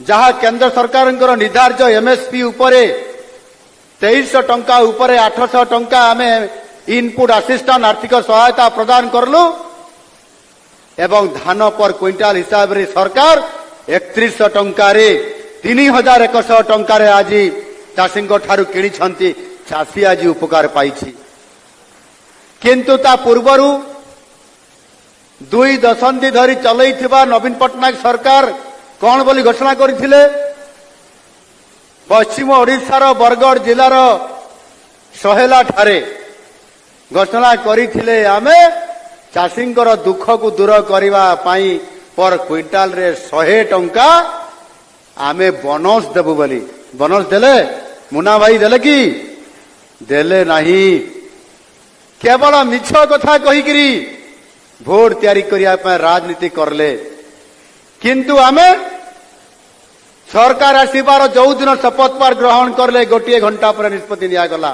जहाँ केंद्र सरकार निर्धारित एमएसपी उपरे 2300 टंका उपरे 800 टंका आमे इनपुट असिस्टेंट आर्थिक सहायता प्रदान करलु एवं धान पर क्विंटाल हिसाब रे सरकार 3100 टंका रे 3100 टंका रे आज चाषी ठारू किणी चाषी आज उपकार पाई किंतु ता पूर्वरु 2 दशंधि धरी चलई नवीन पट्टनायक सरकार कौन बोली घोषणा करथिले पश्चिम ओडिशार बरगढ़ जिलार सहेला ठारे घोषणा करथिले आमे चाषींकर दुख को दूर करबा पई पर क्विंटाल रे 100 टंका आमे बोनस देबु बोली बोनस देले मुना भाई देले कि देले नहीं केवल मिछ कथा कहिकरी भोट तैयारी करिया पे राजनीति करले किंतु आमे सरकार आसीबार जो दिन शपथ पाठ ग्रहण करले गोटे घंटा पर निष्पत्ति निया गला